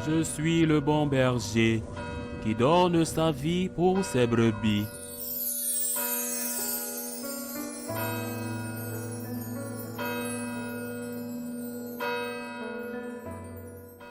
Je suis le bon berger qui donne sa vie pour ses brebis.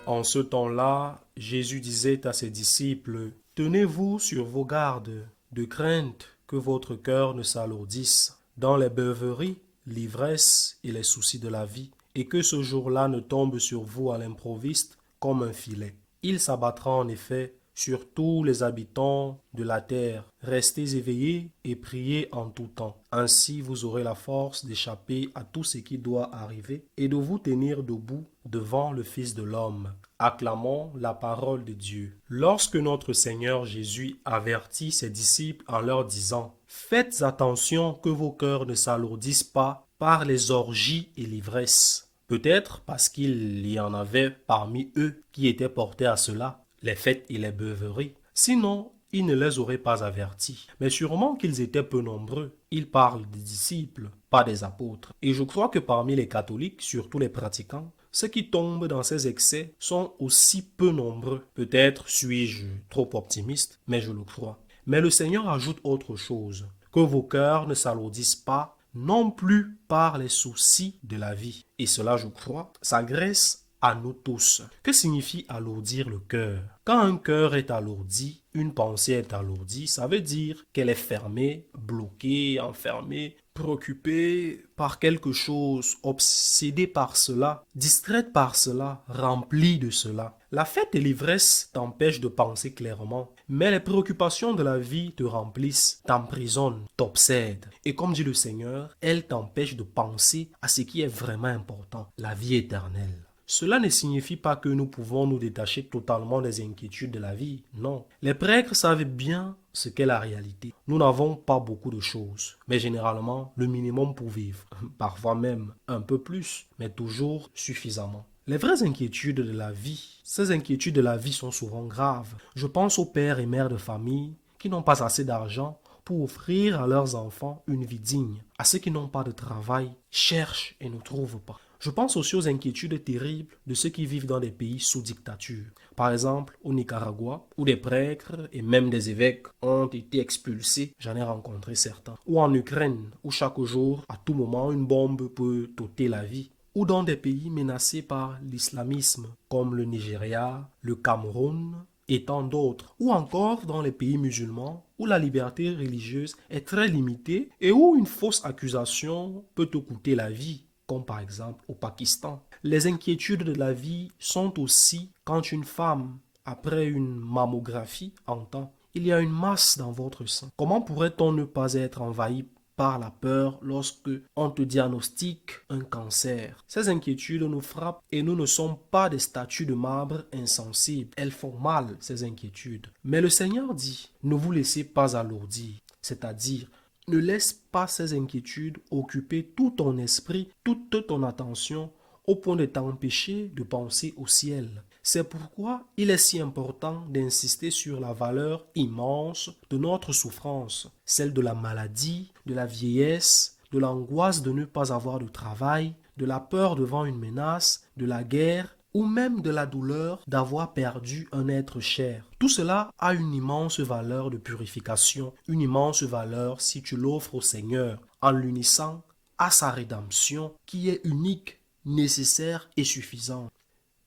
En ce temps-là, Jésus disait à ses disciples, tenez-vous sur vos gardes, de crainte que votre cœur ne s'alourdisse dans les beuveries, l'ivresse et les soucis de la vie, et que ce jour-là ne tombe sur vous à l'improviste comme un filet. Il s'abattra en effet sur tous les habitants de la terre. Restez éveillés et priez en tout temps. Ainsi vous aurez la force d'échapper à tout ce qui doit arriver et de vous tenir debout devant le Fils de l'homme. Acclamons la parole de Dieu. Lorsque notre Seigneur Jésus avertit ses disciples en leur disant « Faites attention que vos cœurs ne s'alourdissent pas par les orgies et l'ivresse », peut-être parce qu'il y en avait parmi eux qui étaient portés à cela, les fêtes et les beuveries. Sinon, il ne les aurait pas avertis. Mais sûrement qu'ils étaient peu nombreux. Il parle des disciples, pas des apôtres. Et je crois que parmi les catholiques, surtout les pratiquants, ceux qui tombent dans ces excès sont aussi peu nombreux. Peut-être suis-je trop optimiste, mais je le crois. Mais le Seigneur ajoute autre chose. Que vos cœurs ne s'alourdissent pas non plus par les soucis de la vie. Et cela, je crois, s'agresse à nous tous. Que signifie alourdir le cœur? Quand un cœur est alourdi, une pensée est alourdie, ça veut dire qu'elle est fermée, bloquée, enfermée, préoccupée par quelque chose, obsédée par cela, distraite par cela, remplie de cela. La fête et l'ivresse t'empêchent de penser clairement, mais les préoccupations de la vie te remplissent, t'emprisonnent, t'obsèdent. Et comme dit le Seigneur, elles t'empêchent de penser à ce qui est vraiment important, la vie éternelle. Cela ne signifie pas que nous pouvons nous détacher totalement des inquiétudes de la vie, non. Les prêtres savent bien ce qu'est la réalité. Nous n'avons pas beaucoup de choses, mais généralement le minimum pour vivre, parfois même un peu plus, mais toujours suffisamment. Les vraies inquiétudes de la vie, ces inquiétudes de la vie sont souvent graves. Je pense aux pères et mères de famille qui n'ont pas assez d'argent pour offrir à leurs enfants une vie digne. À ceux qui n'ont pas de travail, cherchent et ne trouvent pas. Je pense aussi aux inquiétudes terribles de ceux qui vivent dans des pays sous dictature. Par exemple, au Nicaragua, où des prêtres et même des évêques ont été expulsés, j'en ai rencontré certains. Ou en Ukraine, où chaque jour, à tout moment, une bombe peut ôter la vie. Ou dans des pays menacés par l'islamisme, comme le Nigeria, le Cameroun, et tant d'autres, ou encore dans les pays musulmans où la liberté religieuse est très limitée et où une fausse accusation peut te coûter la vie, comme par exemple au Pakistan. Les inquiétudes de la vie sont aussi quand une femme, après une mammographie, entend « Il y a une masse dans votre sang ». Comment pourrait-on ne pas être envahi par la peur lorsque on te diagnostique un cancer? Ces inquiétudes nous frappent et nous ne sommes pas des statues de marbre insensibles. Elles font mal, ces inquiétudes. Mais le Seigneur dit, ne vous laissez pas alourdir, c'est-à-dire ne laisse pas ces inquiétudes occuper tout ton esprit, toute ton attention, au point de t'empêcher de penser au ciel. C'est pourquoi il est si important d'insister sur la valeur immense de notre souffrance, celle de la maladie, de la vieillesse, de l'angoisse de ne pas avoir de travail, de la peur devant une menace, de la guerre, ou même de la douleur d'avoir perdu un être cher. Tout cela a une immense valeur de purification, une immense valeur si tu l'offres au Seigneur en l'unissant à sa rédemption qui est unique, nécessaire et suffisante.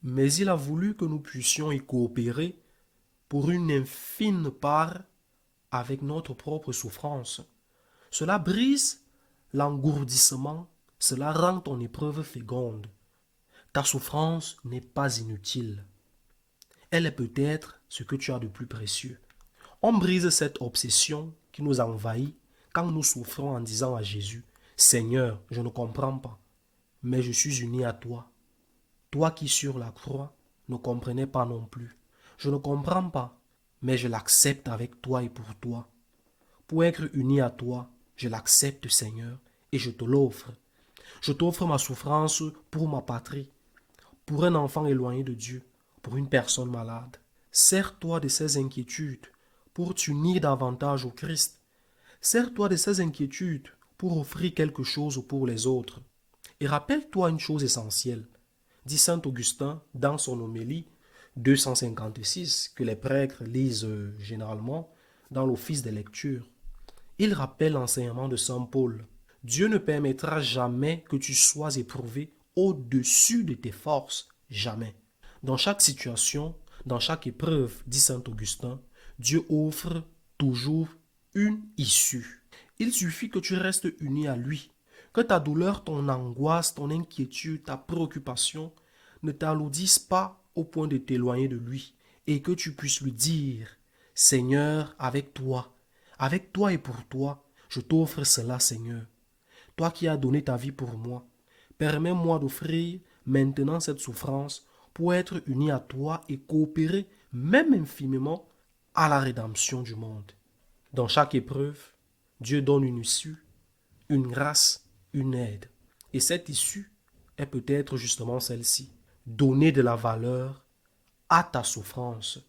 Mais il a voulu que nous puissions y coopérer pour une infime part avec notre propre souffrance. Cela brise l'engourdissement, cela rend ton épreuve féconde. Ta souffrance n'est pas inutile. Elle est peut-être ce que tu as de plus précieux. On brise cette obsession qui nous envahit quand nous souffrons en disant à Jésus, « Seigneur, je ne comprends pas, mais je suis uni à toi. Toi qui sur la croix ne comprenais pas non plus. Je ne comprends pas, mais je l'accepte avec toi et pour toi. Pour être uni à toi, je l'accepte Seigneur et je te l'offre. Je t'offre ma souffrance pour ma patrie, pour un enfant éloigné de Dieu, pour une personne malade. Sers-toi de ces inquiétudes pour t'unir davantage au Christ. Sers-toi de ces inquiétudes pour offrir quelque chose pour les autres. Et rappelle-toi une chose essentielle. Dit saint Augustin dans son homélie, 256 que les prêtres lisent généralement dans l'office des lectures. Il rappelle l'enseignement de Saint Paul. Dieu ne permettra jamais que tu sois éprouvé au-dessus de tes forces, jamais. Dans chaque situation, dans chaque épreuve, dit saint Augustin, Dieu offre toujours une issue. Il suffit que tu restes uni à lui, que ta douleur, ton angoisse, ton inquiétude, ta préoccupation ne t'alourdissent pas au point de t'éloigner de lui et que tu puisses lui dire « Seigneur, avec toi et pour toi, je t'offre cela, Seigneur. Toi qui as donné ta vie pour moi, permets-moi d'offrir maintenant cette souffrance pour être uni à toi et coopérer, même infimement, à la rédemption du monde. » Dans chaque épreuve, Dieu donne une issue, une grâce, une aide. Et cette issue est peut-être justement celle-ci. Donner de la valeur à ta souffrance.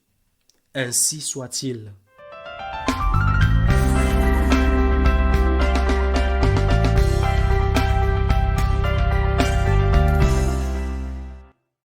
Ainsi soit-il.